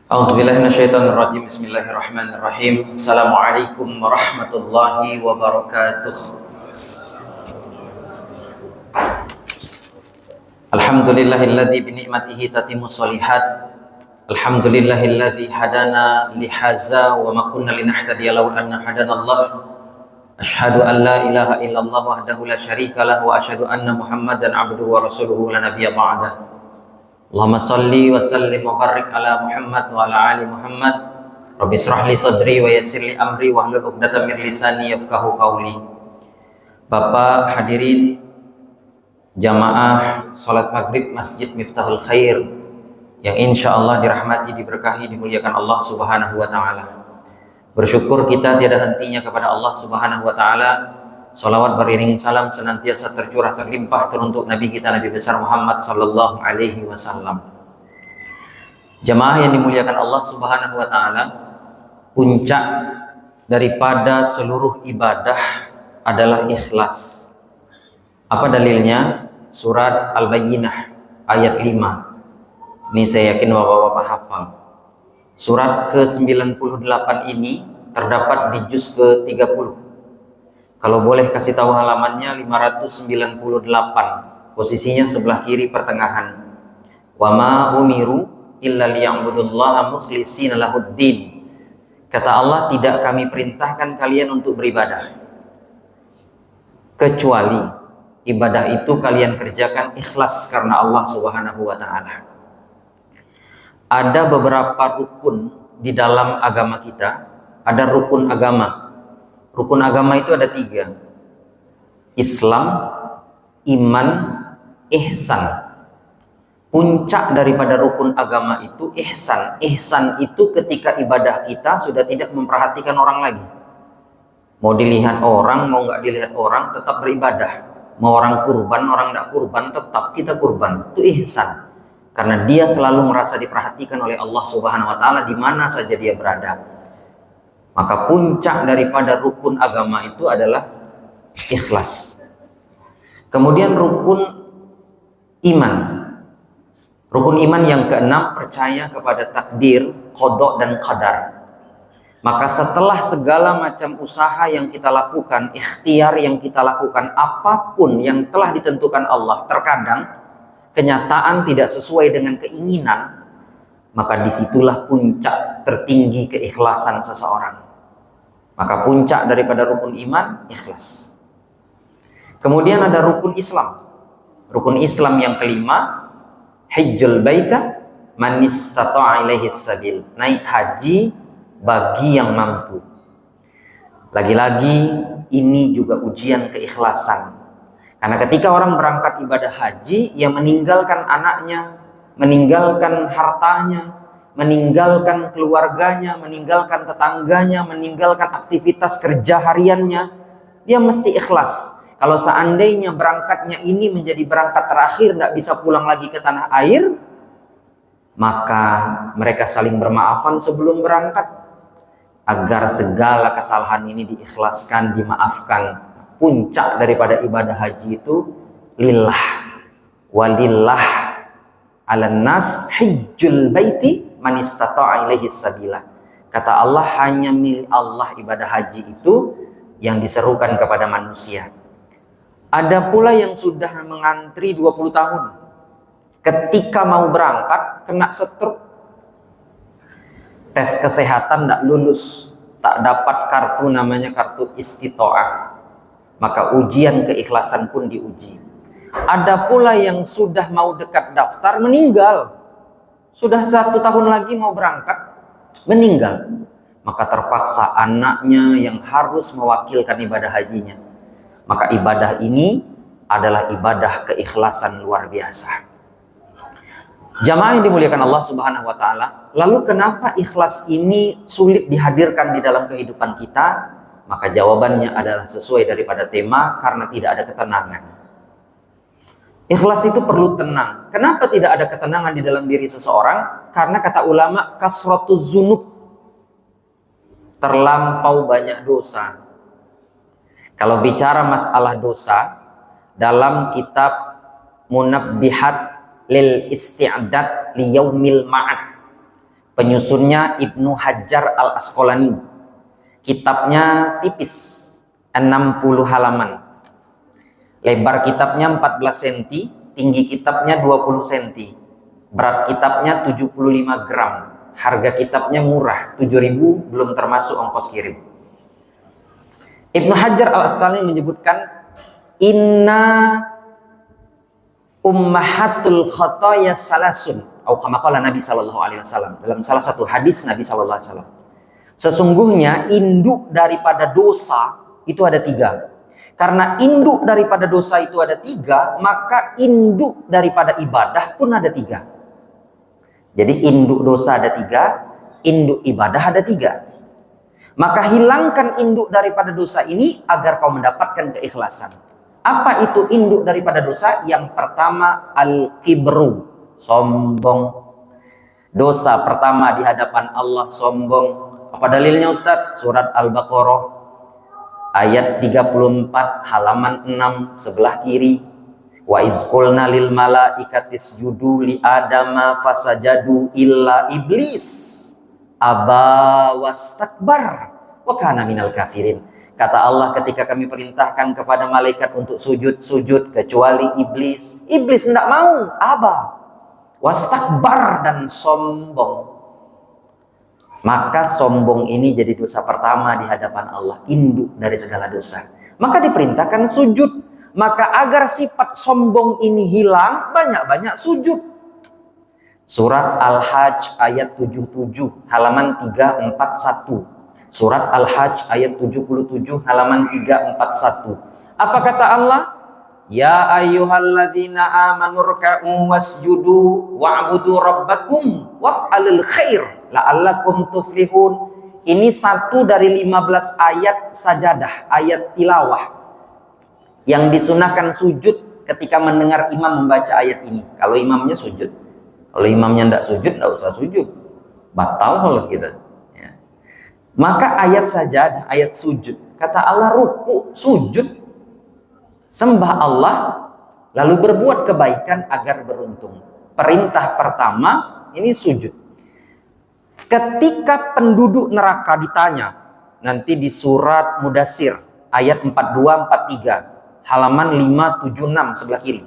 A'udzubillahi minasyaitonirrajim. Bismillahirrahmanirrahim. Assalamualaikum warahmatullahi wabarakatuh. Alhamdulillahilladzi bi ni'matihi tatimmu shalihat. Alhamdulillahilladzi hadana li hadza wa ma kunna linahtadiya laula an hadanallah. Asyhadu an la ilaha illallah wahdahu la syarika lahu wa asyhadu anna Muhammadan abduhu wa rasuluhu la nabiyya ba'dah. Allahumma salli wa sallim wa barik ala Muhammad wa ala ali Muhammad. Rabbi israh li sadri wa yassir li amri wa hlul 'uqdatam min lisani yafqahu qawli. Bapak hadirin jamaah salat maghrib Masjid Miftahul Khair yang insyaallah dirahmati, diberkahi, dimuliakan Allah Subhanahu wa taala. Bersyukur kita tiada hentinya kepada Allah Subhanahu wa taala. Salawat beriring salam senantiasa tercurah terlimpah teruntuk Nabi kita Nabi besar Muhammad sallallahu alaihi wasallam. Jamaah yang dimuliakan Allah Subhanahu wa taala, puncak daripada seluruh ibadah adalah ikhlas. Apa dalilnya? Surat Al-Bayyinah ayat 5. Ini saya yakin Bapak-bapak hafal. Surat ke-98 ini terdapat di juz ke-30. Kalau boleh kasih tahu halamannya 598. Posisinya sebelah kiri pertengahan. Wa ma umiru illa liya'budullaha mukhlishina lahuddin. Kata Allah, tidak kami perintahkan kalian untuk beribadah kecuali ibadah itu kalian kerjakan ikhlas karena Allah Subhanahu wa taala. Ada beberapa rukun di dalam agama kita. Ada rukun agama. Rukun agama itu ada 3. Islam, iman, ihsan. Puncak daripada rukun agama itu ihsan. Ihsan itu ketika ibadah kita sudah tidak memperhatikan orang lagi. Mau dilihat orang, mau nggak dilihat orang, tetap beribadah. Mau orang kurban, orang nggak kurban, tetap kita kurban. Itu ihsan. Karena dia selalu merasa diperhatikan oleh Allah Subhanahu wa taala di mana saja dia berada. Maka puncak daripada rukun agama itu adalah ikhlas. Kemudian rukun iman. Rukun iman yang ke-6, percaya kepada takdir, qada dan qadar. Maka setelah segala macam usaha yang kita lakukan, ikhtiar yang kita lakukan, apapun yang telah ditentukan Allah, terkadang kenyataan tidak sesuai dengan keinginan, maka disitulah puncak tertinggi keikhlasan seseorang. Maka puncak daripada rukun iman, ikhlas. Kemudian ada rukun Islam. Rukun Islam yang kelima, hajjul baita man istata'a ilaihi sabil. Naik haji bagi yang mampu. Lagi-lagi ini juga ujian keikhlasan. Karena ketika orang berangkat ibadah haji, ia meninggalkan anaknya, meninggalkan hartanya, meninggalkan keluarganya, meninggalkan tetangganya, meninggalkan aktivitas kerja hariannya, dia mesti ikhlas. Kalau seandainya berangkatnya ini menjadi berangkat terakhir, tidak bisa pulang lagi ke tanah air, maka mereka saling bermaafan sebelum berangkat, agar segala kesalahan ini diikhlaskan, dimaafkan. Puncak daripada ibadah haji itu lillah, walillah ala nas hajjul baiti man istata'a ilaihi sabila. Kata Allah, hanya milik Allah ibadah haji itu yang diserukan kepada manusia. Ada pula yang sudah mengantri 20 tahun. Ketika mau berangkat kena stroke. Tes kesehatan tidak lulus, tak dapat kartu namanya kartu istitoah. Maka ujian keikhlasan pun diuji. Ada pula yang sudah mau dekat daftar meninggal. Sudah 1 tahun lagi mau berangkat, meninggal. Maka terpaksa anaknya yang harus mewakilkan ibadah hajinya. Maka ibadah ini adalah ibadah keikhlasan luar biasa. Jamaah yang dimuliakan Allah Subhanahu wa taala, lalu kenapa ikhlas ini sulit dihadirkan di dalam kehidupan kita? Maka jawabannya adalah sesuai daripada tema, karena tidak ada ketenangan. Ikhlas itu perlu tenang. Kenapa tidak ada ketenangan di dalam diri seseorang? Karena kata ulama, kasratuz zunub, terlampau banyak dosa. Kalau bicara masalah dosa, dalam kitab Munabbihat lil isti'dad li yaumil ma'ad, Penyusunnya Ibnu Hajar Al-Asqalani. Kitabnya tipis, 60 halaman. Lebar kitabnya 14 cm, tinggi kitabnya 20 cm. Berat kitabnya 75 gram. Harga kitabnya murah, 7.000 belum termasuk ongkos kirim. Ibnu Hajar Al-Asqalani menyebutkan, inna ummahatul khotoya salasun, atau kama qala Nabi sallallahu alaihi wasallam, dalam salah satu hadis Nabi sallallahu alaihi wasallam, sesungguhnya induk daripada dosa itu ada 3. Karena induk daripada dosa itu ada 3, maka induk daripada ibadah pun ada 3. Jadi induk dosa ada 3, induk ibadah ada 3. Maka hilangkan induk daripada dosa ini agar kau mendapatkan keikhlasan. Apa itu induk daripada dosa? Yang pertama, al-kibru, sombong. Dosa pertama di hadapan Allah, sombong. Apa dalilnya Ustadz? Surat Al-Baqarah ayat 34 halaman 6 sebelah kiri. Wa izqulna lil malaikatis judu li adama fasajadu illa iblis aba wastakbar wa kana minal kafirin. Kata Allah, ketika kami perintahkan kepada malaikat untuk sujud kecuali iblis. Iblis tidak mau, aba wastakbar, dan sombong. Maka sombong ini jadi dosa pertama di hadapan Allah, induk dari segala dosa. Maka diperintahkan sujud. Maka agar sifat sombong ini hilang, banyak-banyak sujud. Surat Al-Hajj ayat 77 halaman 341. Surat Al-Hajj ayat 77 halaman 341. Apa kata Allah? Ya ayyuhalladzina amanu ruk'u wasjudu wa'budu rabbakum waf'alil khair la'allakum tuflihun. Ini satu dari 15 ayat sajadah, ayat tilawah yang disunahkan sujud ketika mendengar imam membaca ayat ini. Kalau imamnya sujud. Kalau imamnya tidak sujud, tidak usah sujud. Batal sholat kita. Ya. Maka ayat sajadah, ayat sujud. Kata Allah, ruku, sujud. Sembah Allah, lalu berbuat kebaikan agar beruntung. Perintah pertama, ini sujud. Ketika penduduk neraka ditanya, nanti di surat Mudassir, ayat 42-43. Halaman 576 sebelah kiri.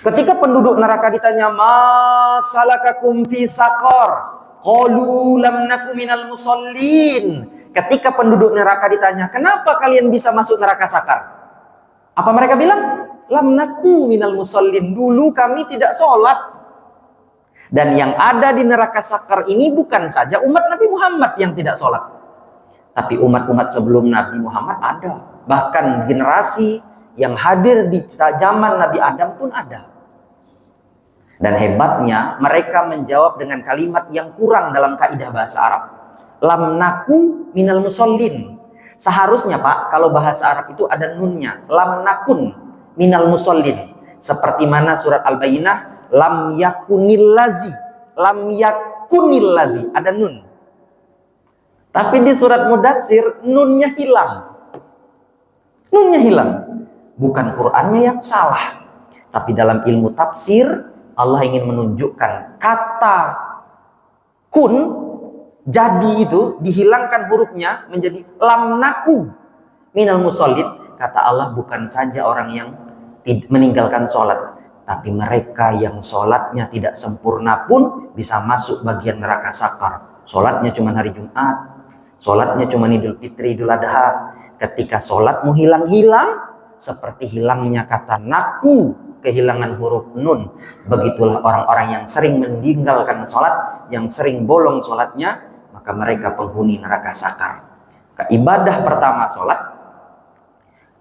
Ketika penduduk neraka ditanya, masalakakum fi saqar? Qalu lam naku minal musallin. Ketika penduduk neraka ditanya, kenapa kalian bisa masuk neraka sakar? Apa mereka bilang? Lam naku minal musallin. Dulu kami tidak sholat. Dan yang ada di neraka sakar ini bukan saja umat Nabi Muhammad yang tidak sholat, tapi umat-umat sebelum Nabi Muhammad ada. Bahkan generasi yang hadir di zaman Nabi Adam pun ada. Dan hebatnya mereka menjawab dengan kalimat yang kurang dalam kaidah bahasa Arab. Lam naku minal musallin. Seharusnya Pak, kalau bahasa Arab itu ada nunnya. Lam nakun minal musallin. Seperti mana surat Al-Bayyinah, lam yakunil lazi. Lam yakunil lazi. Ada nun. Tapi di surat Mudatsir nunnya hilang. Nunnya hilang. Bukan Qur'annya yang salah, tapi dalam ilmu tafsir Allah ingin menunjukkan kata kun, jadi itu dihilangkan hurufnya menjadi lam naku minal musallin. Kata Allah, bukan saja orang yang meninggalkan sholat, tapi mereka yang sholatnya tidak sempurna pun bisa masuk bagian neraka sakar. Sholatnya cuma hari Jumat, sholatnya cuma Idul Fitri, Idul Adha. Ketika sholatmu hilang-hilang, seperti hilangnya kata naku, kehilangan huruf nun. Begitulah orang-orang yang sering meninggalkan sholat, yang sering bolong sholatnya, maka mereka penghuni neraka sakar. Ibadah pertama sholat,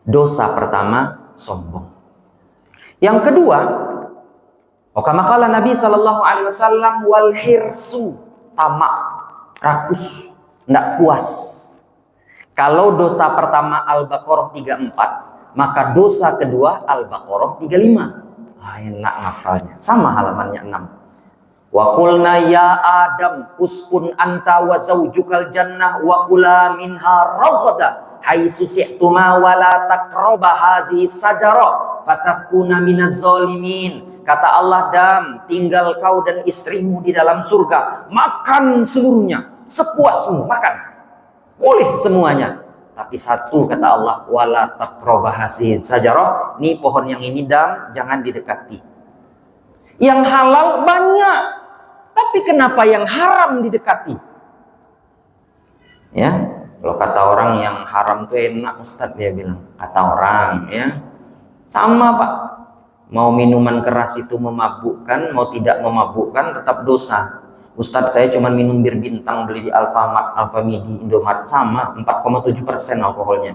dosa pertama sombong. Yang kedua, kama qala Nabi SAW, wal hirsu, tamak, rakus, tidak puas. Kalau dosa pertama Al-Baqarah 34, maka dosa kedua Al-Baqarah 35. Enak ngafalnya. Sama halamannya 6. Wa qulna ya Adam uskun anta wa zaujukal jannah wa kula minha raghada haitsu syi'tuma wa la taqraba hazihi sajara fatakuna minaz zalimin. Kata Allah, Dam, tinggal kau dan istrimu di dalam surga. Makan seluruhnya, sepuasmu, makan. Boleh semuanya. Tapi satu kata Allah, wala taqrabah hasil sajarah. Nih pohon yang ini, Dam, jangan didekati. Yang halal banyak, tapi kenapa yang haram didekati? Ya, kalau kata orang yang haram tuh enak, Ustadz, dia bilang. Kata orang, ya. Sama, Pak. Mau minuman keras itu memabukkan, mau tidak memabukkan, tetap dosa. Ustadz, saya cuma minum bir bintang beli di Alfamart, Alfamidi, Indomaret, sama 4,7% alkoholnya.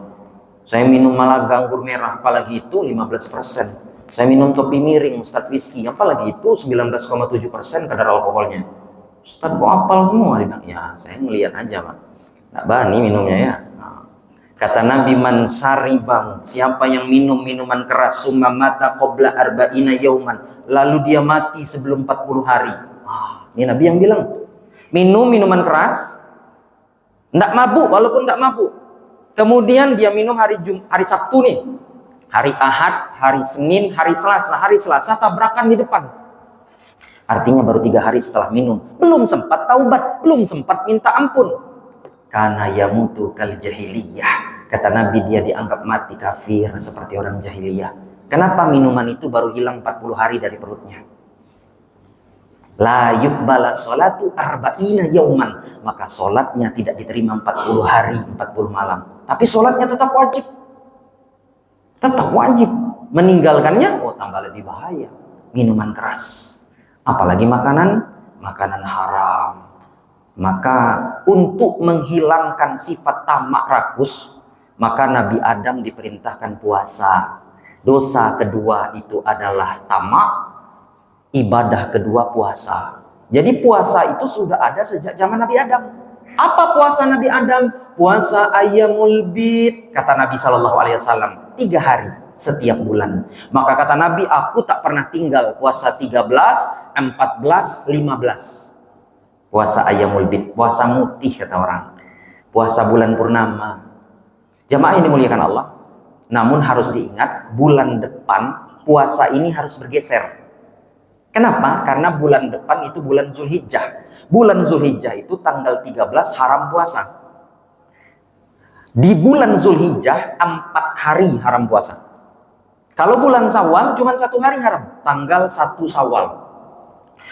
Saya minum malah anggur merah, apalagi itu 15%. Saya minum topi miring, Ustadz, whisky, apalagi itu 19,7% kadar alkoholnya. Ustadz, kok apal semua? Dia bilang, ya saya ngelihat aja, Pak. Nggak bani minumnya ya. Kata Nabi, man saribang, siapa yang minum minuman keras, summa mata qabla arba'ina yauman, lalu dia mati sebelum 40 hari. Ini Nabi yang bilang, minum minuman keras, enggak mabuk, walaupun enggak mabuk. Kemudian dia minum hari Sabtu nih, hari Ahad, hari Senin, hari Selasa tabrakan di depan. Artinya baru 3 hari setelah minum, belum sempat taubat, belum sempat minta ampun. Karena yamutu kal jahiliyah, kata Nabi, dia dianggap mati kafir seperti orang jahiliyah. Kenapa? Minuman itu baru hilang 40 hari dari perutnya. La yuqbala sholatu arba'ina yauman, maka sholatnya tidak diterima 40 hari 40 malam. Tapi sholatnya tetap wajib. Tetap wajib. Meninggalkannya, oh tambah lebih bahaya. Minuman keras, apalagi makanan haram. Maka untuk menghilangkan sifat tamak rakus, maka Nabi Adam diperintahkan puasa. Dosa kedua itu adalah tamak, ibadah kedua puasa. Jadi puasa itu sudah ada sejak zaman Nabi Adam. Apa puasa Nabi Adam? Puasa ayyamul bid, kata Nabi SAW, 3 hari setiap bulan. Maka kata Nabi, aku tak pernah tinggal puasa 13, 14, 15. Puasa ayyamul bid, puasa mutih kata orang, puasa bulan purnama. Jamaah yang dimuliakan Allah, namun harus diingat, bulan depan puasa ini harus bergeser. Kenapa? Karena bulan depan itu bulan Zulhijjah. Bulan Zulhijjah itu tanggal 13 haram puasa. Di bulan Zulhijjah 4 hari haram puasa. Kalau bulan Syawal cuma 1 hari haram, tanggal 1 Syawal.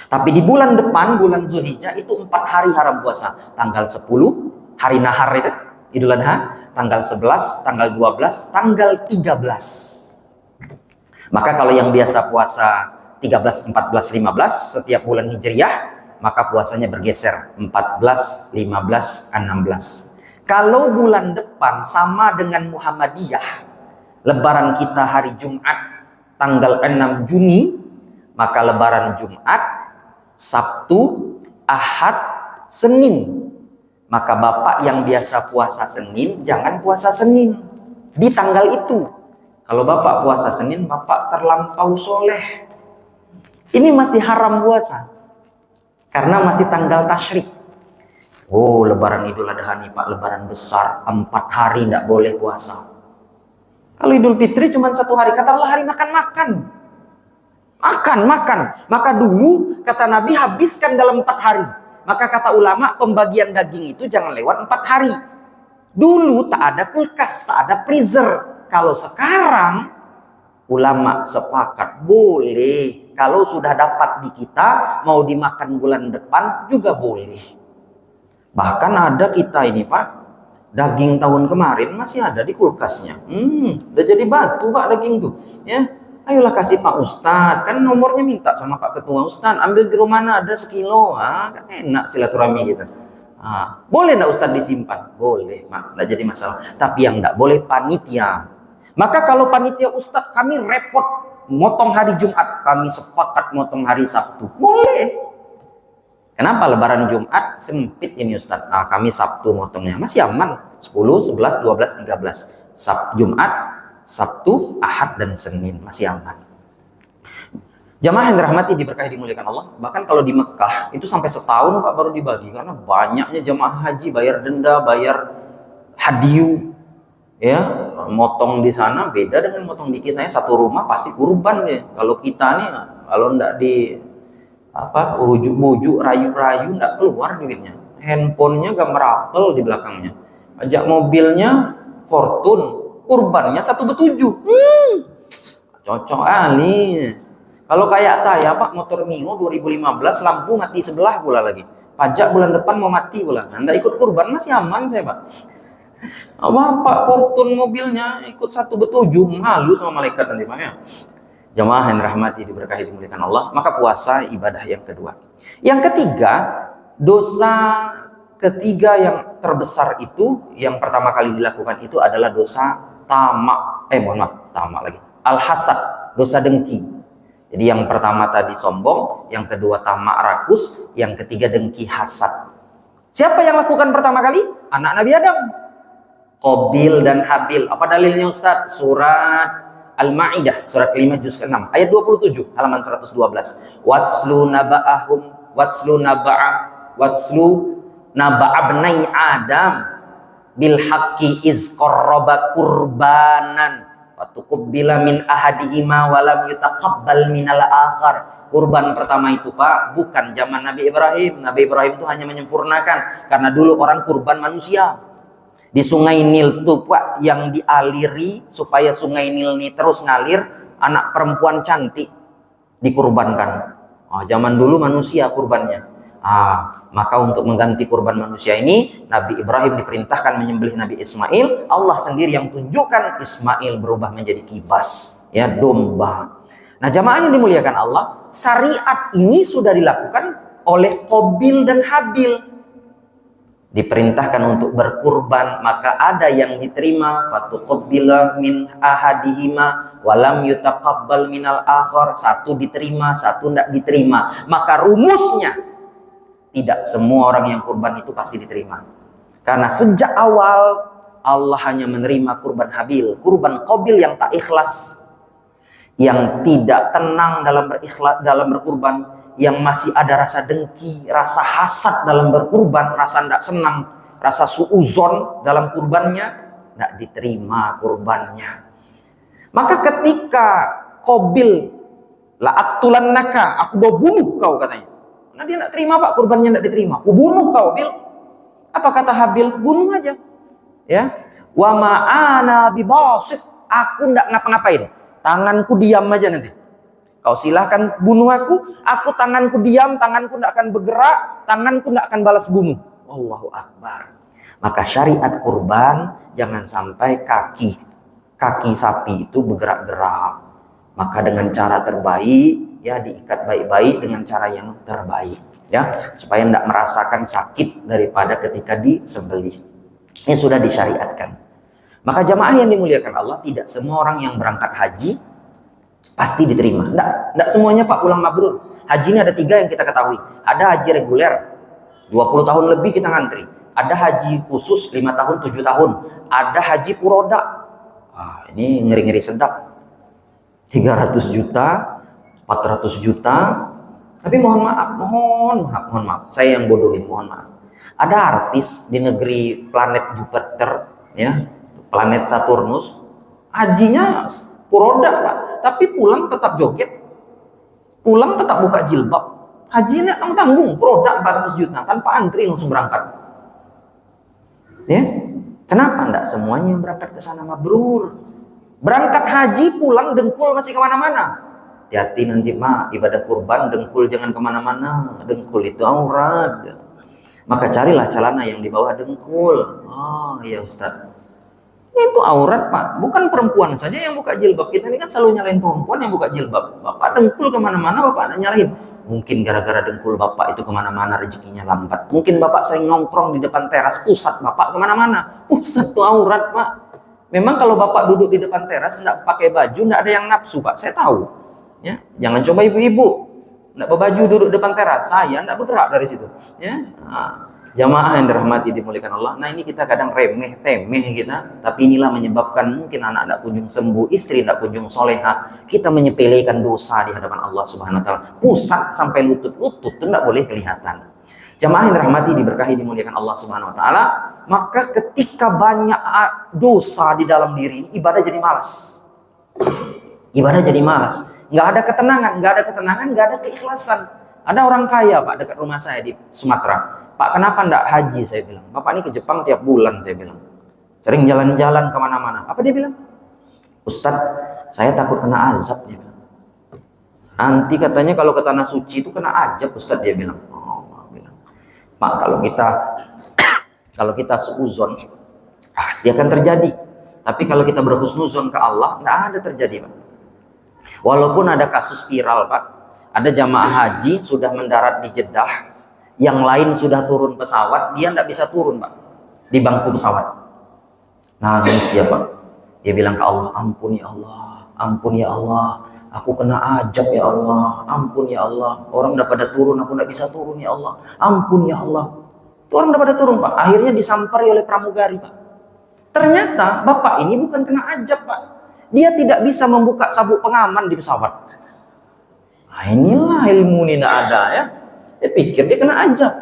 Tapi di bulan depan, bulan Zulhijjah itu 4 hari haram puasa. Tanggal 10, hari nahar itu, Idul Adha. Tanggal 11, tanggal 12, tanggal 13. Maka kalau yang biasa puasa 13, 14, 15 setiap bulan Hijriyah, maka puasanya bergeser 14, 15, 16. Kalau bulan depan sama dengan Muhammadiyah, lebaran kita hari Jumat tanggal 6 Juni, maka lebaran Jumat, Sabtu, Ahad, Senin. Maka Bapak yang biasa puasa Senin, jangan puasa Senin di tanggal itu. Kalau Bapak puasa Senin, Bapak terlampau soleh. Ini masih haram puasa, karena masih tanggal tasyrik. Oh, lebaran Idul Adha nih Pak, lebaran besar, 4 hari tidak boleh puasa. Kalau Idul Fitri cuma 1 hari, kata Allah hari makan-makan. Makan. Maka dulu kata Nabi habiskan dalam 4 hari. Maka kata ulama pembagian daging itu jangan lewat 4 hari. Dulu tak ada kulkas, tak ada freezer. Kalau sekarang ulama sepakat boleh. Kalau sudah dapat di kita, mau dimakan bulan depan juga boleh. Bahkan ada kita ini Pak, daging tahun kemarin masih ada di kulkasnya. Udah jadi batu Pak daging tuh. Ya. Ayolah kasih Pak Ustadz, kan nomornya minta sama Pak Ketua, Ustadz ambil di rumah mana ada sekilo, kan enak silaturahmi gitu. Boleh enggak Ustadz disimpan? Boleh, enggak jadi masalah. Tapi yang enggak boleh panitia. Maka kalau panitia Ustadz kami repot motong hari Jumat, kami sepakat motong hari Sabtu, boleh. Kenapa lebaran Jumat sempit ini Ustadz? Kami Sabtu motongnya, masih aman. 10, 11, 12, 13. Jumat, Sabtu, Ahad, dan Senin masih aman. Jamaah yang dirahmati, diberkahi, dimuliakan Allah. Bahkan kalau di Mekah itu sampai setahun Pak baru dibagi, karena banyaknya jamaah haji bayar denda, bayar hadiyu. Ya, motong di sana beda dengan motong di kita ya. Satu rumah pasti kurban ya. Kalau kita nih Kalau ndak di apa bujuk-bujuk, rayu-rayu, ndak keluar duitnya. Handphonenya gambar apel di belakangnya. Pajak mobilnya Fortune, kurbannya 1,7. Cocok ali. Kalau kayak saya Pak, motor Mio 2015 lampu mati sebelah pula lagi. Pajak bulan depan mau mati pula. Anda ikut kurban masih aman saya Pak. Apa Pak, Fortune mobilnya ikut 1,7, malu sama malaikat nanti Pak ya. Jamaah yang rahmati diberkahi dimuliakan Allah, maka puasa ibadah yang kedua. Yang ketiga, dosa ketiga yang terbesar itu, yang pertama kali dilakukan itu adalah dosa tamak. Tamak lagi. Al-hasad, dosa dengki. Jadi yang pertama tadi sombong, yang kedua tamak rakus, yang ketiga dengki hasad. Siapa yang lakukan pertama kali? Anak Nabi Adam. Qabil dan Habil. Apa dalilnya Ustaz? Surat Al-Ma'idah, surat kelima juz ke-6, ayat 27, halaman 112. Watslu naba'abnai Adam bil haqqi iz qarraba qurbanan wa tuqbila min ahadihima wa lam yutaqabbal minal akhar. Kurban pertama itu Pak, bukan zaman Nabi Ibrahim. Nabi Ibrahim itu hanya menyempurnakan, karena dulu orang kurban manusia. Di sungai Nil tuh Pak, yang dialiri supaya sungai Nil ini terus ngalir, anak perempuan cantik dikurbankan. Zaman dulu manusia kurbannya. Maka untuk mengganti kurban manusia ini, Nabi Ibrahim diperintahkan menyembelih Nabi Ismail. Allah sendiri yang tunjukkan Ismail berubah menjadi kibas, ya, domba. Nah jamaah yang dimuliakan Allah, syariat ini sudah dilakukan oleh Qabil dan Habil. Diperintahkan untuk berkurban, maka ada yang diterima, fatuqabbila min ahadihima walam yutaqabbal minal akhar. Satu diterima, satu tidak diterima. Maka rumusnya, tidak semua orang yang kurban itu pasti diterima. Karena sejak awal Allah hanya menerima kurban Habil, kurban Qabil yang tak ikhlas, yang tidak tenang dalam berkurban, yang masih ada rasa dengki, rasa hasad dalam berkurban, rasa tidak senang, rasa suuzon dalam kurbannya, tidak diterima kurbannya. Maka ketika Qabil, la'aktulannaka, aku mau bunuh kau katanya. Nah dia tidak terima Pak, kurbannya tidak diterima. Aku bunuh kau Bil. Apa kata Habil? Bunuh aja. Ya. Wa ma'ana bibasit, aku tidak ngapa-ngapain. Tanganku diam aja nanti. Kau silahkan bunuh aku tanganku diam, tanganku tidak akan bergerak, tanganku tidak akan balas bunuh. Allahu Akbar. Maka syariat kurban, jangan sampai kaki sapi itu bergerak-gerak. Maka dengan cara terbaik, ya diikat baik-baik dengan cara yang terbaik, ya, supaya tidak merasakan sakit daripada ketika disembelih. Ini sudah disyariatkan. Maka jamaah yang dimuliakan Allah, tidak semua orang yang berangkat haji pasti diterima. Tidak semuanya Pak pulang mabrur. Haji ini ada 3 yang kita ketahui. Ada haji reguler, 20 tahun lebih kita ngantri. Ada haji khusus 5 tahun, 7 tahun. Ada haji puroda. Ini ngeri-ngeri sedap. 300 juta, 400 juta. Tapi mohon maaf. Saya yang bodoh ini, mohon maaf. Ada artis di negeri planet Jupiter, ya, planet Saturnus. Hajinya puroda Pak, tapi pulang tetap joget, pulang tetap buka jilbab. Hajinya tanggung produk 400 juta tanpa antri langsung berangkat. Ya, kenapa enggak semuanya yang berangkat ke sana mabrur? Berangkat haji pulang dengkul masih kemana-mana. Hati-hati nanti Pak, ibadah kurban dengkul jangan kemana-mana. Dengkul itu aurat. Maka carilah celana yang di bawah dengkul. Iya Ustaz. Itu aurat Pak, bukan perempuan saja yang buka jilbab. Kita ini kan selalu nyalain perempuan yang buka jilbab. Bapak dengkul kemana-mana, Bapak nyalain. Mungkin gara-gara dengkul Bapak itu kemana-mana rezekinya lambat. Mungkin Bapak sering nongkrong di depan teras, pusat Bapak kemana-mana. Pusat itu aurat Pak. Memang kalau Bapak duduk di depan teras, tidak pakai baju, tidak ada yang nafsu Pak, saya tahu. Ya, jangan coba ibu-ibu, tidak berbaju duduk depan teras, saya tidak bergerak dari situ. Ya. Jamaah yang dirahmati dimuliakan Allah. Nah ini kita kadang remeh-temeh kita, tapi inilah menyebabkan mungkin anak tidak kunjung sembuh, istri tidak kunjung soleha. Kita menyepelekan dosa di hadapan Allah Subhanahu Wa Taala. Pusat sampai lutut itu tidak boleh kelihatan. Jamaah yang dirahmati diberkahi dimuliakan Allah Subhanahu Wa Taala. Maka ketika banyak dosa di dalam diri, ibadah jadi malas. Ibadah jadi malas. nggak ada ketenangan, nggak ada keikhlasan. Ada orang kaya Pak dekat rumah saya di Sumatera. Pak, kenapa nggak haji? Saya bilang. Bapak ini ke Jepang tiap bulan, saya bilang. Sering jalan-jalan kemana-mana. Apa dia bilang? Ustadz, saya takut kena azab, dia bilang. Nanti katanya kalau ke tanah suci itu kena azab, Ustadz, dia bilang. Oh, bilang. Pak, kalau kita seuzon, pasti akan terjadi. Tapi kalau kita berhusnuzon ke Allah, nggak ada terjadi, Pak. Walaupun ada kasus viral, Pak. Ada jamaah haji sudah mendarat di Jeddah, yang lain sudah turun pesawat, dia nggak bisa turun, Pak, di bangku pesawat. Nangis dia, Pak. Dia bilang ke Allah, ampun ya Allah, ampun ya Allah, aku kena ajab ya Allah, ampun ya Allah, orang udah pada turun, aku nggak bisa turun ya Allah, ampun ya Allah. Itu orang udah pada turun, Pak. Akhirnya disampari oleh pramugari, Pak. Ternyata bapak ini bukan kena ajab, Pak. Dia tidak bisa membuka sabuk pengaman di pesawat. Nah, inilah ilmu ini tidak ada ya. Dia pikir dia kena ajab.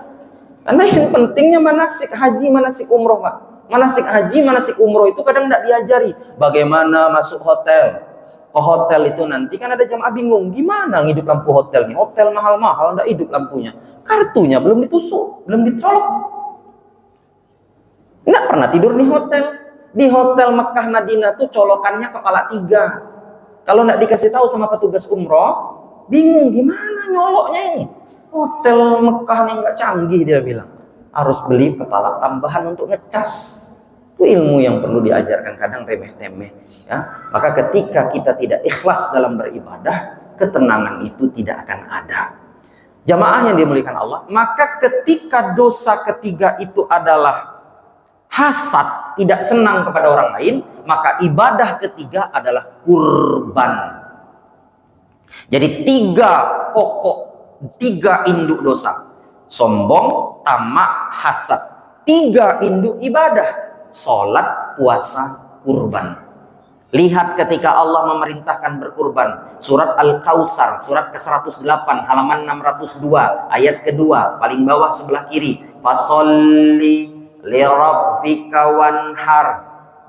Karena yang pentingnya manasik haji, manasik umroh, Pak. Manasik haji, manasik umroh itu kadang tidak diajari. Bagaimana masuk hotel. Ke hotel itu nanti kan ada jamaah bingung. Gimana ngidup lampu hotel nih? Hotel mahal-mahal, tidak hidup lampunya. Kartunya belum ditusuk, belum dicolok. Tidak pernah tidur di hotel. Di hotel Mekah Madinah tuh colokannya kepala 3. Kalau tidak dikasih tahu sama petugas umroh, bingung gimana nyoloknya ini. Hotel Mekah nih nggak canggih, dia bilang. Harus beli kepala tambahan untuk ngecas. Itu ilmu yang perlu diajarkan, kadang remeh-temeh ya. Maka ketika kita tidak ikhlas dalam beribadah, ketenangan itu tidak akan ada. Jamaah yang dimuliakan Allah, maka ketika dosa ketiga itu adalah hasad, tidak senang kepada orang lain, maka ibadah ketiga adalah kurban. Jadi 3 pokok, 3 induk dosa. Sombong, tamak, hasad. 3 induk ibadah. Salat, puasa, kurban. Lihat ketika Allah memerintahkan berkurban. Surat Al-Kautsar, surat ke-108, halaman 602, ayat kedua, paling bawah sebelah kiri. Fasolli lirabbika wanhar.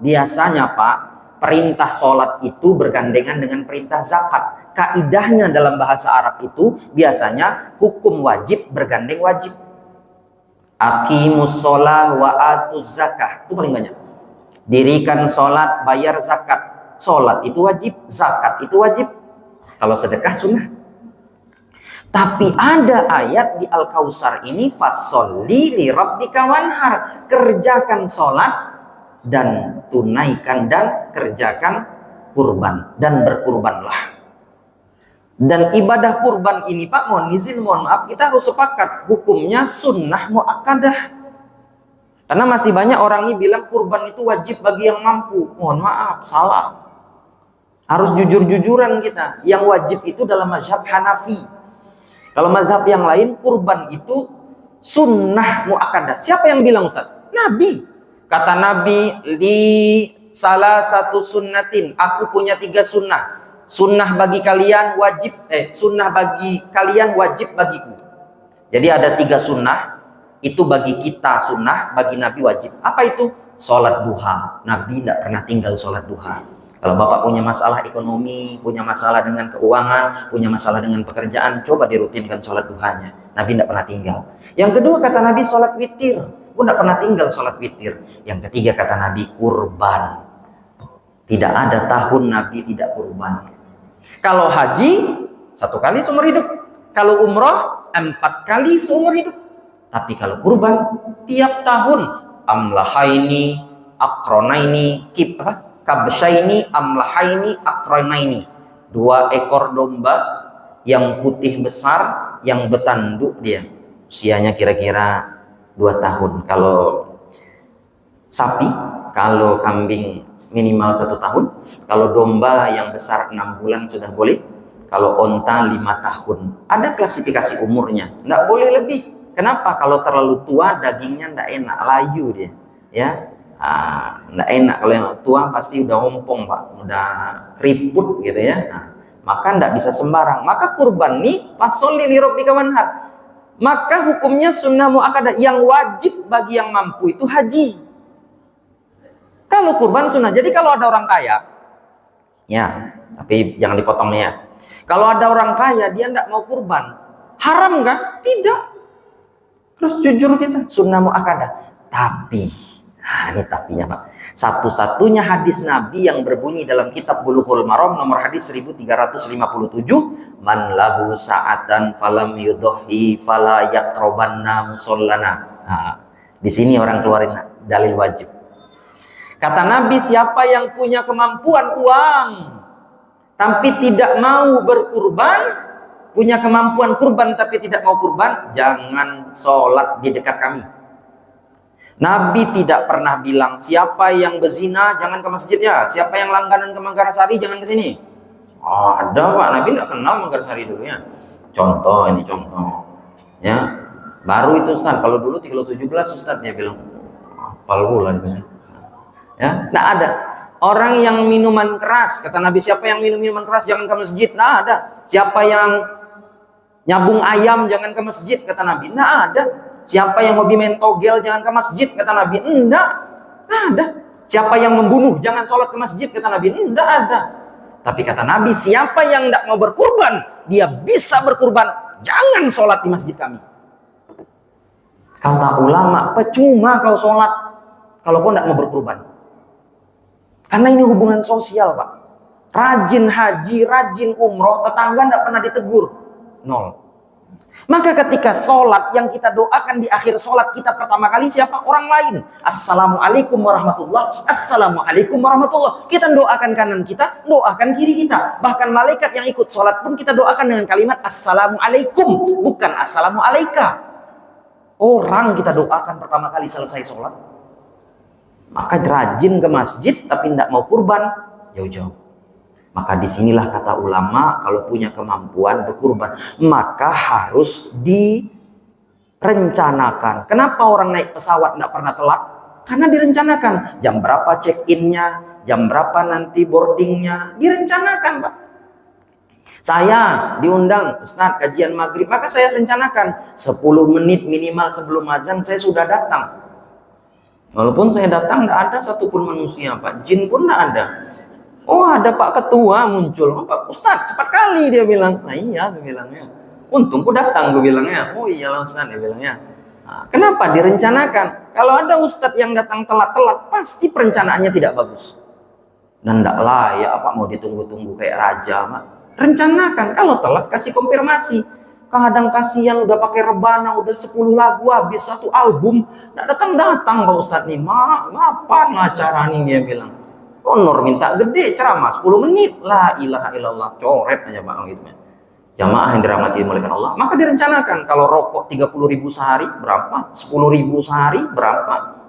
Biasanya, Pak, perintah sholat itu bergandengan dengan perintah zakat. Kaidahnya dalam bahasa Arab itu biasanya hukum wajib bergandeng wajib. Aqimus sholah wa atuz zakah, itu paling banyak. Dirikan sholat, bayar zakat. Sholat itu wajib, zakat itu wajib. Kalau sedekah sunnah. Tapi ada ayat di Al-Kautsar ini, fasholli li rabbika wanhar. Kerjakan sholat dan tunaikan dan kerjakan kurban dan berkurbanlah. Dan ibadah kurban ini, Pak, mohon izin, mohon maaf, kita harus sepakat hukumnya sunnah muakkadah. Karena masih banyak orang ini bilang kurban itu wajib bagi yang mampu. Mohon maaf, salah. Harus jujur-jujuran kita. Yang wajib itu dalam mazhab Hanafi. Kalau mazhab yang lain, kurban itu sunnah muakkadah. Siapa yang bilang, Ustaz? Nabi. Kata Nabi, di salah satu sunnatin, aku punya 3 sunnah. Sunnah bagi kalian wajib, sunnah bagi kalian wajib bagiku. Jadi ada 3 sunnah, itu bagi kita sunnah, bagi Nabi wajib. Apa itu? Sholat duha. Nabi tidak pernah tinggal sholat duha. Kalau Bapak punya masalah ekonomi, punya masalah dengan keuangan, punya masalah dengan pekerjaan, coba dirutinkan sholat duhanya. Nabi tidak pernah tinggal. Yang kedua kata Nabi, sholat witir. Pun tidak pernah tinggal sholat witir. Yang ketiga kata Nabi, kurban. Tidak ada tahun Nabi tidak kurban. Kalau haji 1 kali seumur hidup, kalau umroh 4 kali seumur hidup. Tapi kalau kurban tiap tahun, amlahaini, akronaini, kabshaini, amlahaini, akronaini. 2 ekor domba yang putih besar, yang betanduk dia. Usianya kira-kira 2 tahun. Kalau sapi, kalau kambing minimal 1 tahun, kalau domba yang besar 6 bulan sudah boleh, kalau onta 5 tahun. Ada klasifikasi umurnya, tidak boleh lebih. Kenapa? Kalau terlalu tua dagingnya tidak enak, layu dia, ya, tidak enak. Kalau yang tua pasti udah ompong, Pak, udah keriput gitu ya. Maka tidak bisa sembarang. Maka kurban nih, fasholli li rabbika wanhar. Maka hukumnya sunnah muakkadah. Yang wajib bagi yang mampu itu haji. Kalau kurban sunnah. Jadi kalau ada orang kaya, ya, tapi jangan dipotong nih ya. Kalau ada orang kaya, dia tidak mau kurban. Haram kan? Tidak. Terus jujur kita, sunnah muakkadah. Tapi, ini tapinya Pak. Satu-satunya hadis Nabi yang berbunyi dalam kitab Bulughul Maram nomor hadis 1357, man lahu sa'atan falam yudhi fala yaqrabanna musallana. Di sini orang keluarin dalil wajib. Kata Nabi, siapa yang punya kemampuan uang tapi tidak mau berkurban, punya kemampuan kurban tapi tidak mau kurban, jangan sholat di dekat kami. Nabi tidak pernah bilang, siapa yang berzina jangan ke masjidnya, siapa yang langganan ke Manggarai jangan ke sini. Ada Pak, Nabi tidak kenal Manggarai dulu ya. Contoh, ini contoh. Ya, baru itu Ustaz. Kalau dulu 317 Ustaz dia bilang, apal bulan ya, tidak ada. Orang yang minuman keras, kata Nabi, siapa yang minum minuman keras jangan ke masjid. Nah ada. Siapa yang nyabung ayam jangan ke masjid, kata Nabi. Nah ada. Siapa yang hobi main togel jangan ke masjid, kata Nabi. Enggak. Nah ada. Siapa yang membunuh jangan sholat ke masjid, kata Nabi. Enggak ada. Tapi kata Nabi, siapa yang tidak mau berkurban, dia bisa berkurban, jangan sholat di masjid kami. Kata ulama, percuma kau sholat kalau kau tidak mau berkurban. Karena ini hubungan sosial Pak. Rajin haji, rajin umroh, tetangga tidak pernah ditegur. Nol. Maka ketika sholat yang kita doakan di akhir sholat kita pertama kali siapa? Orang lain. Assalamualaikum warahmatullah. Assalamualaikum warahmatullah. Kita doakan kanan kita, doakan kiri kita. Bahkan malaikat yang ikut sholat pun kita doakan dengan kalimat Assalamualaikum, bukan Assalamualaika. Orang kita doakan pertama kali selesai sholat. Maka rajin ke masjid tapi tidak mau kurban, jauh-jauh. Maka disinilah kata ulama, kalau punya kemampuan berkurban, maka harus direncanakan. Kenapa orang naik pesawat tidak pernah telat? Karena direncanakan. Jam berapa check-innya, jam berapa nanti boardingnya, direncanakan Pak. Saya diundang, Ustaz, kajian maghrib, maka saya rencanakan 10 menit minimal sebelum azan saya sudah datang. Walaupun saya datang tidak ada satupun manusia Pak, jin pun tidak ada. Oh ada Pak Ketua muncul, oh, Pak Ustadz cepat kali dia bilang. Nah iya gue bilangnya, untung gue datang gue bilangnya. Oh iyalah Ustadz dia bilangnya. Nah, kenapa direncanakan? Kalau ada Ustadz yang datang telat-telat, pasti perencanaannya tidak bagus. Dan tidak layak apa mau ditunggu-tunggu kayak raja Pak. Rencanakan, kalau telat kasih konfirmasi. Kadang kasihan udah pakai rebana, udah 10 lagu habis, 1 album, nggak datang-datang Pak Ustadz nih. Apa acara nih dia bilang. Honor minta gede, ceramah 10 menit. La ilaha illallah, coret aja Pak gitu. Jamaah yang dirahmati oleh Allah. Maka direncanakan, kalau rokok 30.000 sehari berapa? 10.000 sehari berapa?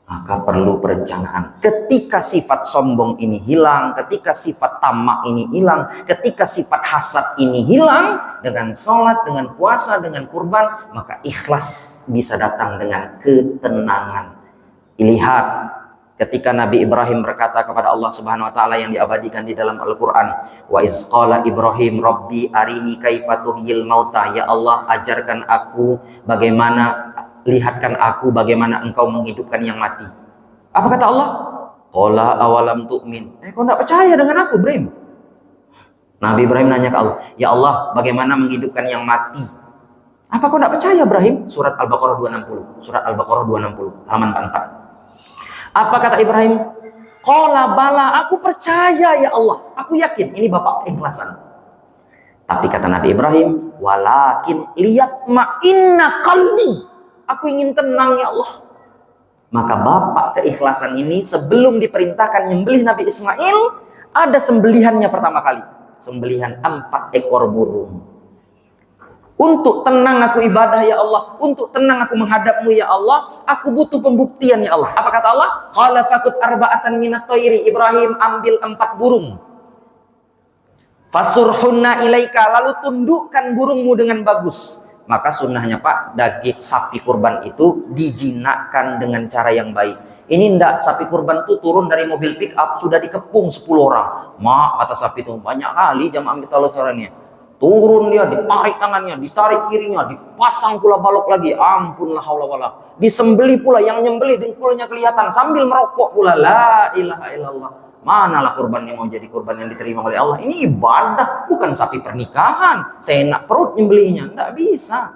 Maka perlu perencanaan. Ketika sifat sombong ini hilang, ketika sifat tamak ini hilang, ketika sifat hasad ini hilang, dengan sholat, dengan puasa, dengan kurban, maka ikhlas bisa datang dengan ketenangan. Lihat, ketika Nabi Ibrahim berkata kepada Allah Subhanahu wa taala yang diabadikan di dalam Al-Qur'an, wa iz qala Ibrahim rabbi arini kaifa tuhyil mauta, ya Allah ajarkan aku bagaimana, lihatkan aku bagaimana engkau menghidupkan yang mati. Apa kata Allah? Qala awalam tu'min. Kau tidak percaya dengan aku, Ibrahim? Nabi Ibrahim nanya ke Allah, ya Allah, bagaimana menghidupkan yang mati? Apa kau tidak percaya, Ibrahim? Surat Al-Baqarah 260. Surat Al-Baqarah 260, halaman 4. Apa kata Ibrahim? Qala bala, aku percaya ya Allah. Aku yakin, ini Bapak keikhlasan. Tapi kata Nabi Ibrahim, walakin liyatma'inna qalbi. Aku ingin tenang ya Allah. Maka Bapak keikhlasan ini sebelum diperintahkan nyembelih Nabi Ismail, ada sembelihannya pertama kali. Sembelihan 4 ekor burung. Untuk tenang aku ibadah ya Allah, untuk tenang aku menghadapmu ya Allah, aku butuh pembuktian ya Allah. Apa kata Allah? Qala fakut arba'atan minat thairi. Ibrahim ambil 4 burung. Fasurhunna ilaika, lalu tundukkan burungmu dengan bagus. Maka sunnahnya Pak, daging sapi kurban itu dijinakkan dengan cara yang baik. Ini ndak, sapi kurban itu turun dari mobil pick up sudah dikepung 10 orang. Kata sapi itu banyak kali jamaah kita losorannya. Turun dia, ditarik tangannya, ditarik kirinya, dipasang pula balok lagi. Ampunlah haula wala. Disembeli pula, yang nyembeli dengkulnya kelihatan sambil merokok pula. La ilaha illallah. Manalah kurban yang mau jadi kurban yang diterima oleh Allah. Ini ibadah, bukan sapi pernikahan. Seenak perut nyembelihnya, enggak bisa.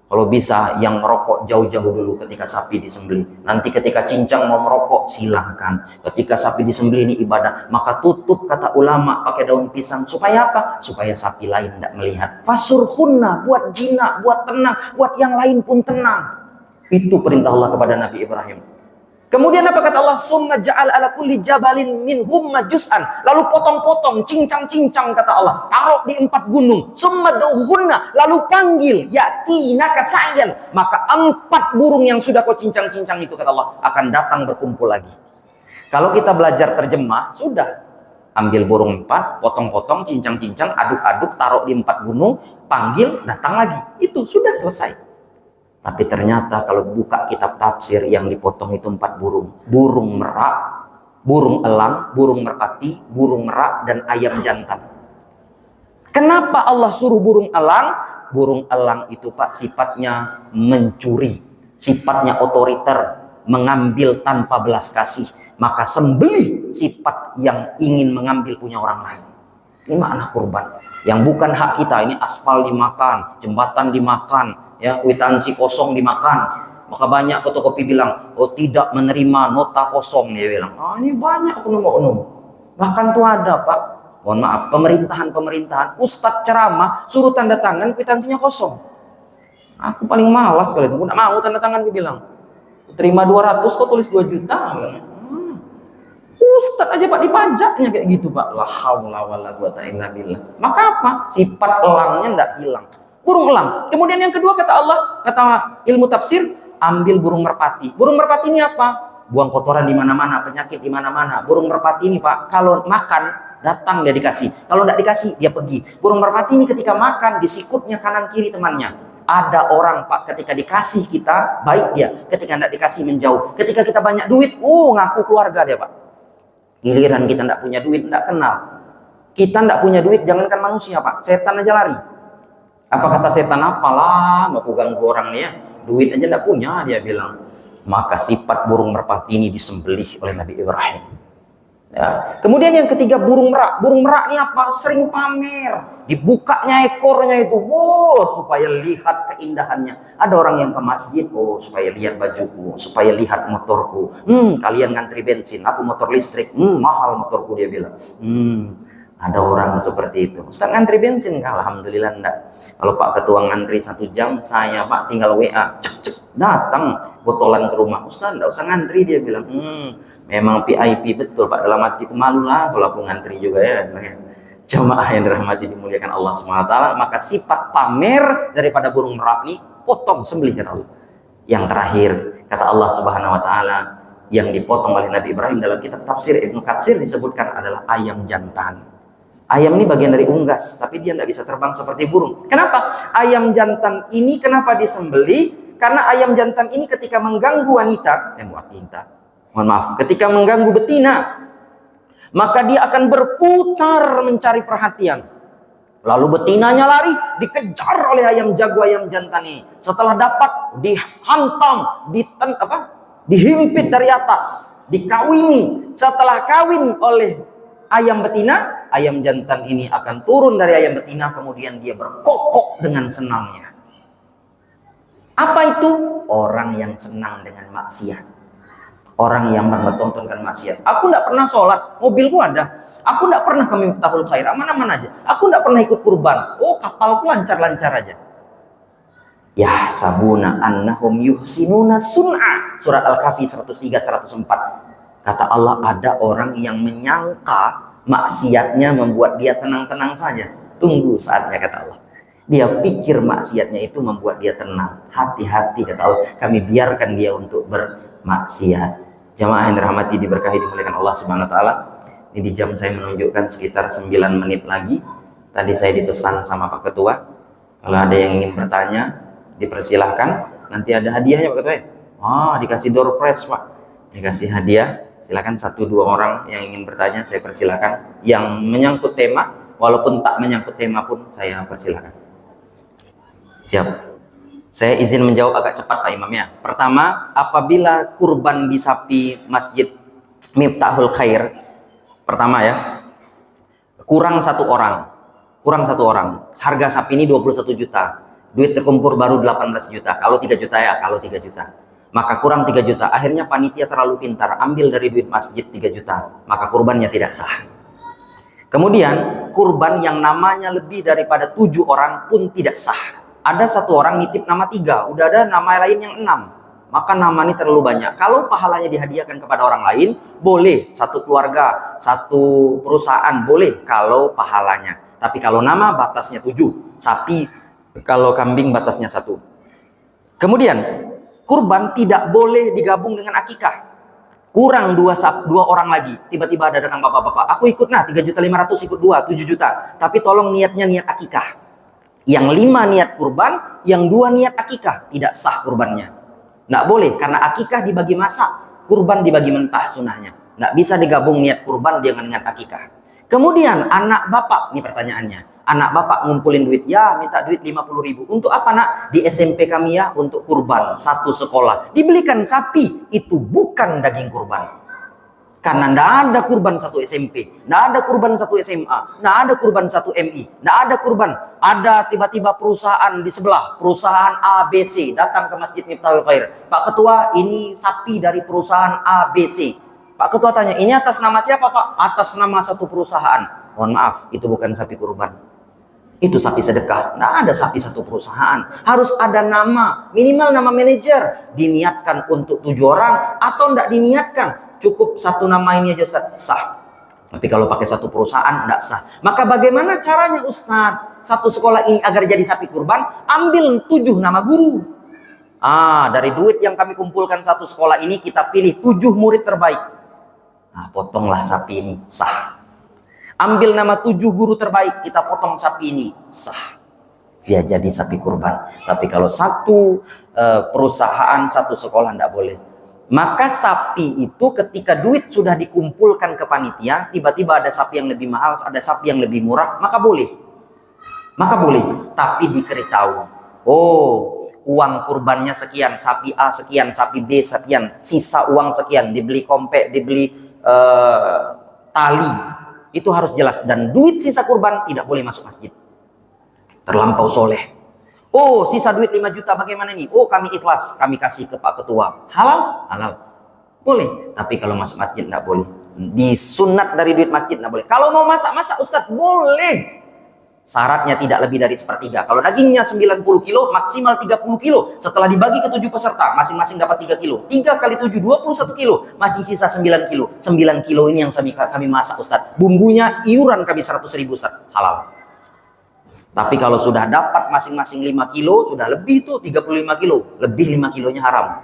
Kalau bisa yang merokok jauh-jauh dulu ketika sapi disembelih. Nanti ketika cincang mau merokok silahkan. Ketika sapi disembelih ini ibadah, maka tutup kata ulama pakai daun pisang. Supaya apa? Supaya sapi lain tidak melihat. Fasurhunna, buat jinak, buat tenang, buat yang lain pun tenang. Itu perintah Allah kepada Nabi Ibrahim. Kemudian apa kata Allah? Summa ja'al ala kulli jabalin minhum majus'an. Lalu potong-potong, cincang-cincang kata Allah. Taruh di 4 gunung. Summa duhunna. Lalu panggil. Ya'tina kasayan. Maka 4 burung yang sudah kau cincang-cincang itu kata Allah akan datang berkumpul lagi. Kalau kita belajar terjemah, sudah. Ambil burung 4, potong-potong, cincang-cincang, aduk-aduk, taruh di 4 gunung, panggil, datang lagi. Itu sudah selesai. Tapi ternyata kalau buka kitab tafsir yang dipotong itu 4 burung. Burung merak, burung elang, burung merpati, burung merak, dan ayam jantan. Kenapa Allah suruh burung elang? Burung elang itu Pak sifatnya mencuri. Sifatnya otoriter, mengambil tanpa belas kasih. Maka sembelih sifat yang ingin mengambil punya orang lain. Ini makna kurban. Yang bukan hak kita, ini aspal dimakan, jembatan dimakan, ya kwitansi kosong dimakan. Maka banyak fotokopi bilang, oh tidak menerima nota kosong, dia bilang. Ini banyak oknum-oknum. Bahkan tuh ada Pak, mohon maaf, pemerintahan ustadz ceramah suruh tanda tangan kwitansinya kosong. Aku paling malas kalau itu, nggak mau tanda tangan. Gue bilang terima 200 kok tulis 2 juta. Ustadz aja Pak dipajaknya kayak gitu Pak. La haula wala quwata illa billah. Maka apa? Sifat elangnya enggak hilang. Burung elang. Kemudian yang kedua kata Allah, kata ilmu tafsir, ambil burung merpati. Burung merpati ini apa? Buang kotoran di mana-mana, penyakit di mana-mana. Burung merpati ini Pak, kalau makan datang dia dikasih. Kalau enggak dikasih dia pergi. Burung merpati ini ketika makan di sikutnya kanan kiri temannya. Ada orang Pak ketika dikasih kita baik dia, ketika enggak dikasih menjauh. Ketika kita banyak duit, ngaku keluarga dia Pak. Giliran kita enggak punya duit, enggak kenal. Kita enggak punya duit, jangankan manusia Pak, setan aja lari. Apa kata setan? Apalah mau ganggu orang nih ya, duit aja enggak punya, dia bilang. Maka sifat burung merpati ini disembelih oleh Nabi Ibrahim. Ya. Kemudian yang ketiga burung merak. Burung merak ini apa? Sering pamer. Dibukanya ekornya itu, supaya lihat keindahannya. Ada orang yang ke masjid, supaya lihat bajuku, supaya lihat motorku. Kalian ngantri bensin, aku motor listrik. Mahal motorku, dia bilang. Ada orang seperti itu. Ustaz ngantri bensin kah? Alhamdulillah enggak. Kalau Pak Ketua ngantri 1 jam, saya Pak tinggal WA, cek datang botolan ke rumah. Ustaz enggak usah ngantri, dia bilang. Memang VIP betul Pak, dalam hati itu malu lah kalau aku ngantri juga ya. Jamaah yang dirahmati dimuliakan Allah SWT. Maka sifat pamer daripada burung merak ini potong, sembelih kata Allah. Yang terakhir kata Allah Subhanahu Wa Taala yang dipotong oleh Nabi Ibrahim dalam kitab tafsir Ibnu Katsir disebutkan adalah ayam jantan. Ayam ini bagian dari unggas, tapi dia tidak bisa terbang seperti burung. Kenapa? Ayam jantan ini kenapa disembelih? Karena ayam jantan ini ketika mengganggu wanita, mohon maaf, ketika mengganggu betina, maka dia akan berputar mencari perhatian. Lalu betinanya lari, dikejar oleh ayam jago ayam jantan ini. Setelah dapat, dihantam, dihimpit dari atas, dikawini. Setelah kawin oleh ayam betina, ayam jantan ini akan turun dari ayam betina, kemudian dia berkokok dengan senangnya. Apa itu? Orang yang senang dengan maksiat. Orang yang mempertontonkan maksiat. Aku tidak pernah sholat, mobilku ada. Aku tidak pernah ke Miftahul Khair, aman-aman aja. Aku tidak pernah ikut kurban. Kapalku lancar-lancar aja. Ya sabuna annahum yuhsinuna sun'a. Surat Al-Kahfi 103-104. Kata Allah, ada orang yang menyangka maksiatnya membuat dia tenang-tenang saja. Tunggu saatnya, kata Allah. Dia pikir maksiatnya itu membuat dia tenang. Hati-hati, kata Allah. Kami biarkan dia untuk bermaksiat. Jamaah yang dirahmati, diberkahi, dimuliakan Allah Subhanahu Wa Taala. Ini di jam saya menunjukkan sekitar 9 menit lagi. Tadi saya dipesan sama Pak Ketua, kalau ada yang ingin bertanya, dipersilahkan. Nanti ada hadiahnya Pak Ketua. Dikasih door prize Pak. Dikasih hadiah. Silakan 1-2 orang yang ingin bertanya, saya persilahkan. Yang menyangkut tema, walaupun tak menyangkut tema pun saya persilahkan. Siap. Saya izin menjawab agak cepat Pak Imam ya. Pertama, apabila kurban di sapi Masjid Miftahul Khair Pertama ya, kurang satu orang. Harga sapi ini 21 juta. Duit terkumpul baru 18 juta. Kalau 3 juta ya, kalau 3 juta. Maka kurang 3 juta. Akhirnya panitia terlalu pintar, ambil dari duit masjid 3 juta. Maka kurbannya tidak sah. Kemudian kurban yang namanya lebih daripada 7 orang pun tidak sah. Ada satu orang nitip nama 3, udah ada nama lain yang 6. Maka nama ini terlalu banyak. Kalau pahalanya dihadiahkan kepada orang lain, boleh. Satu keluarga, satu perusahaan, boleh kalau pahalanya. Tapi kalau nama batasnya 7. Sapi, kalau kambing batasnya 1. Kemudian, kurban tidak boleh digabung dengan akikah. Kurang dua orang lagi. Tiba-tiba ada datang bapak-bapak. Aku ikut 3.500.000 ikut 7 juta. Tapi tolong niatnya niat akikah. Yang 5 niat kurban, yang 2 niat akikah. Tidak sah kurbannya. Nggak boleh, karena akikah dibagi masak, kurban dibagi mentah sunahnya. Nggak bisa digabung niat kurban dengan akikah. Kemudian anak bapak, ini pertanyaannya. Anak bapak ngumpulin duit, ya minta duit 50.000. Untuk apa nak? Di SMP kami ya, untuk kurban, satu sekolah. Dibelikan sapi, itu bukan daging kurban. Karena nggak ada kurban satu SMP, nggak ada kurban satu SMA, nggak ada kurban satu MI, nggak ada kurban. Ada tiba-tiba perusahaan di sebelah, perusahaan ABC datang ke Masjid Miftahul Khair. Pak Ketua, ini sapi dari perusahaan ABC. Pak Ketua tanya, ini atas nama siapa Pak? Atas nama satu perusahaan. Mohon maaf, itu bukan sapi kurban. Itu sapi sedekah. Nggak ada sapi satu perusahaan. Harus ada nama, minimal nama manajer. Diniatkan untuk 7 orang atau nggak diniatkan. Cukup satu nama ini aja Ustaz, sah. Tapi kalau pakai satu perusahaan, tidak sah. Maka bagaimana caranya Ustaz? Satu sekolah ini agar jadi sapi kurban, ambil 7 nama guru. Dari duit yang kami kumpulkan satu sekolah ini, kita pilih 7 murid terbaik. Potonglah sapi ini, sah. Ambil nama 7 guru terbaik, kita potong sapi ini, sah. Dia jadi sapi kurban. Tapi kalau satu perusahaan, satu sekolah, tidak boleh. Maka sapi itu ketika duit sudah dikumpulkan ke panitia, tiba-tiba ada sapi yang lebih mahal, ada sapi yang lebih murah, maka boleh. Tapi diberitahu, uang kurbannya sekian, sapi A sekian, sapi B sekian, sisa uang sekian, dibeli kompek, dibeli tali, itu harus jelas. Dan duit sisa kurban tidak boleh masuk masjid. Terlampau soleh. Sisa duit 5 juta bagaimana nih? Kami ikhlas, kami kasih ke Pak Ketua. Halal? Halal. Boleh. Tapi kalau masuk masjid enggak boleh. Disunat dari duit masjid enggak boleh. Kalau mau masak-masak Ustadz, boleh. Syaratnya tidak lebih dari 1/3. Kalau dagingnya 90 kilo, maksimal 30 kilo. Setelah dibagi ke 7 peserta, masing-masing dapat 3 kilo. 3 kali 7, 21 kilo. Masih sisa 9 kilo. 9 kilo ini yang kami masak Ustadz. Bumbunya iuran kami 100.000 Ustadz. Halal. Tapi kalau sudah dapat masing-masing 5 kilo, sudah lebih tuh 35 kilo. Lebih 5 kilonya haram.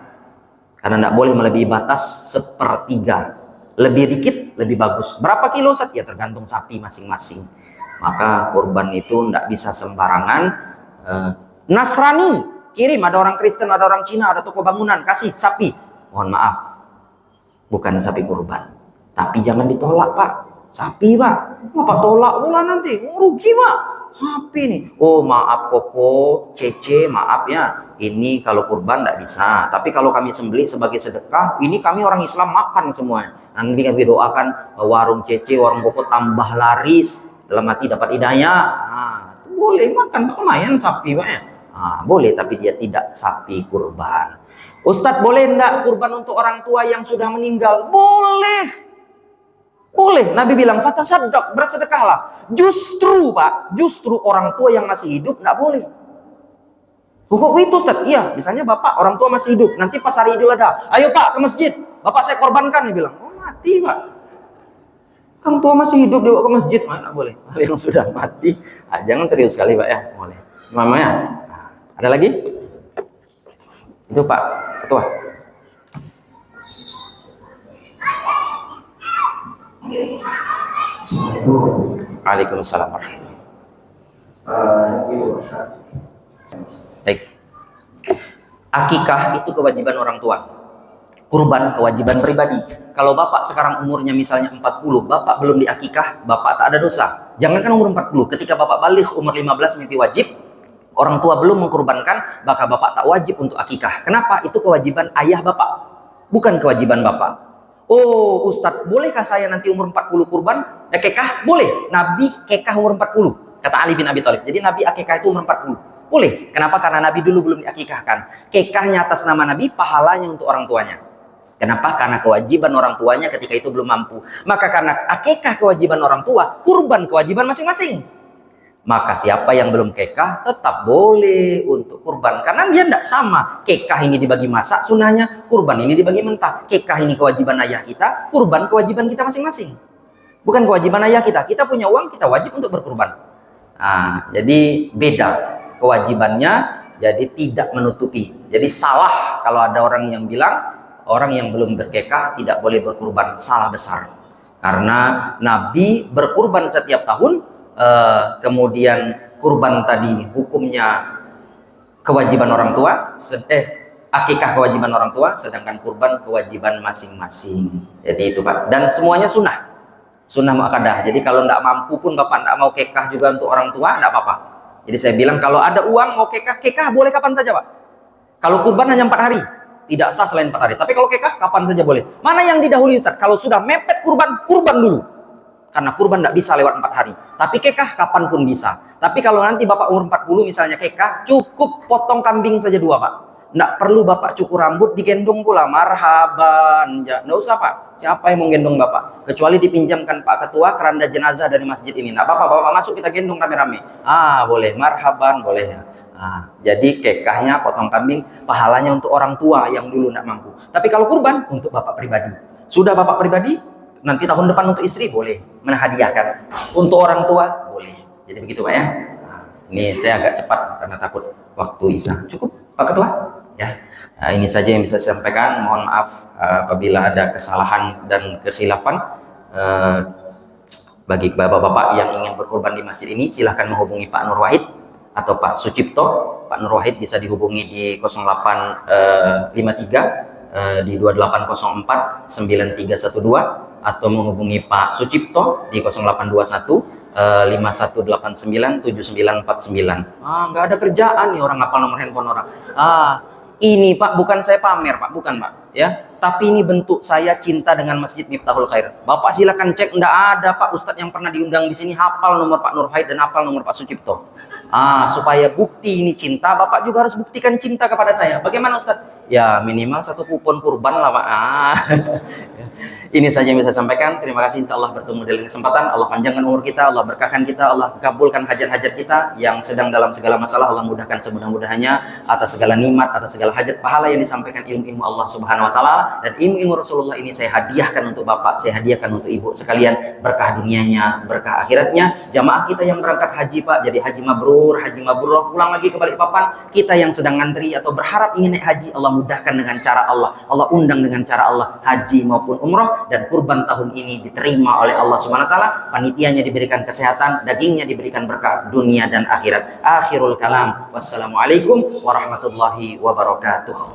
Karena tidak boleh melebihi batas 1/3. Lebih dikit, lebih bagus. Berapa kilo Ustaz? Ya tergantung sapi masing-masing. Maka kurban itu tidak bisa sembarangan. Nasrani, kirim, ada orang Kristen, ada orang Cina, ada toko bangunan, kasih sapi. Mohon maaf, bukan sapi kurban. Tapi jangan ditolak Pak. Sapi Pak, Bapak tolak pula nanti, rugi Pak. Sapi nih, maaf Koko, Cece, maaf ya, ini kalau kurban tidak bisa. Tapi kalau kami sembelih sebagai sedekah, ini kami orang Islam makan semuanya. Nanti kami doakan warung Cece, warung Koko tambah laris, dalam hati dapat hidayah. Boleh makan, lumayan sapi Pak ya. Boleh, tapi dia tidak sapi kurban. Ustadz, boleh enggak kurban untuk orang tua yang sudah meninggal? Boleh. Boleh, Nabi bilang, fatasaddaq, bersedekahlah. Justru orang tua yang masih hidup nggak boleh. Kok itu Ustaz? Iya, misalnya bapak, orang tua masih hidup. Nanti pas hari Idul Adha, ayo Pak ke masjid. Bapak saya korbankan, dia bilang. Mati Pak. Orang tua masih hidup, dibawa ke masjid. Nggak boleh. Hal yang sudah mati, jangan serius sekali Pak ya. Boleh. Mama ya. Ada lagi? Itu Pak Ketua. Waalaikumsalam warahmatullahi. Baik. Akikah itu kewajiban orang tua. Kurban kewajiban pribadi. Kalau bapak sekarang umurnya misalnya 40, bapak belum diakikah, bapak tak ada dosa. Jangankan umur 40, ketika bapak balik umur 15 mimpi wajib, orang tua belum mengkurbankan, maka bapak tak wajib untuk akikah. Kenapa? Itu kewajiban ayah bapak, bukan kewajiban bapak. Oh Ustadz, bolehkah saya nanti umur 40 kurban? Akikah? Boleh. Nabi akikah umur 40, kata Ali bin Abi Thalib. Jadi Nabi akikah itu umur 40. Boleh. Kenapa? Karena Nabi dulu belum diakikahkan. Akikahnya atas nama Nabi, pahalanya untuk orang tuanya. Kenapa? Karena kewajiban orang tuanya ketika itu belum mampu. Maka karena akikah kewajiban orang tua, kurban kewajiban masing-masing. Maka siapa yang belum kekah tetap boleh untuk kurban, karena dia tidak sama. Kekah ini dibagi masak sunahnya, kurban ini dibagi mentah. Kekah ini kewajiban ayah kita, kurban kewajiban kita masing-masing. Bukan kewajiban ayah kita, kita punya uang, kita wajib untuk berkurban. Nah, jadi beda kewajibannya, jadi tidak menutupi. Jadi salah kalau ada orang yang bilang orang yang belum berkekah tidak boleh berkurban. Salah besar. Karena Nabi berkurban setiap tahun. Kemudian kurban tadi hukumnya kewajiban orang tua, akikah kewajiban orang tua, sedangkan kurban kewajiban masing-masing. Jadi itu Pak, dan semuanya sunnah muakkadah. Jadi kalau tidak mampu pun Bapak tidak mau kekah juga untuk orang tua, tidak apa-apa. Jadi saya bilang kalau ada uang mau kekah, kekah boleh kapan saja Pak. Kalau kurban hanya 4 hari, tidak sah selain 4 hari. Tapi kalau kekah kapan saja boleh. Mana yang didahului Ustaz? Kalau sudah mepet kurban, kurban dulu. Karena kurban tidak bisa lewat 4 hari. Tapi kekah kapanpun bisa. Tapi kalau nanti Bapak umur 40 misalnya kekah, cukup potong kambing saja 2 Pak. Tidak perlu Bapak cukur rambut, digendong pula. Marhaban. Tidak usah Pak. Siapa yang mau gendong Bapak? Kecuali dipinjamkan Pak Ketua keranda jenazah dari masjid ini. Tidak apa-apa, Bapak masuk kita gendong rame-rame. Boleh. Marhaban, boleh ya. Jadi kekahnya potong kambing, pahalanya untuk orang tua yang dulu tidak mampu. Tapi kalau kurban, untuk Bapak pribadi. Sudah Bapak pribadi, nanti tahun depan untuk istri boleh menhadiahkan, untuk orang tua boleh. Jadi begitu Pak ya. Ini saya agak cepat karena takut waktu isya. Cukup Pak Ketua ya. Ini saja yang bisa saya sampaikan. Mohon maaf apabila ada kesalahan dan kekhilafan. Bagi bapak-bapak yang ingin berkurban di masjid ini, silahkan menghubungi Pak Nur Wahid atau Pak Sucipto. Pak Nur Wahid bisa dihubungi di 0853 di 2804 9312, atau menghubungi Pak Sucipto di 0821 5189 7949. Nggak ada kerjaan nih orang ngapal nomor handphone orang. Ini Pak, bukan saya pamer Pak, bukan Pak ya, tapi ini bentuk saya cinta dengan Masjid Miftahul Khair. Bapak silakan cek, nggak ada Pak Ustadz yang pernah diundang di sini hafal nomor Pak Nur Wahid dan hafal nomor Pak Sucipto. Supaya bukti ini cinta, Bapak juga harus buktikan cinta kepada saya. Bagaimana Ustadz? Ya minimal 1 kupon kurban lah Pak. Ini saja yang bisa saya sampaikan. Terima kasih, insya Allah bertemu dalam kesempatan. Allah panjangkan umur kita, Allah berkahkan kita, Allah kabulkan hajat-hajat kita yang sedang dalam segala masalah. Allah mudahkan semudah-mudahnya atas segala nikmat, atas segala hajat, pahala yang disampaikan ilmu-ilmu Allah Subhanahu wa taala, dan ilmu-ilmu Rasulullah ini saya hadiahkan untuk Bapak, saya hadiahkan untuk Ibu sekalian, berkah dunianya, berkah akhiratnya. Jamaah kita yang berangkat haji Pak, jadi haji mabrur, haji mabrurah, pulang lagi ke Balikpapan. Kita yang sedang ngantri atau berharap ingin naik haji, Allah mudahkan dengan cara Allah, Allah undang dengan cara Allah, haji maupun umroh. Dan kurban tahun ini diterima oleh Allah Subhanahu wa taala, panitianya diberikan kesehatan, dagingnya diberikan berkah dunia dan akhirat. Akhirul kalam, wassalamualaikum warahmatullahi wabarakatuh.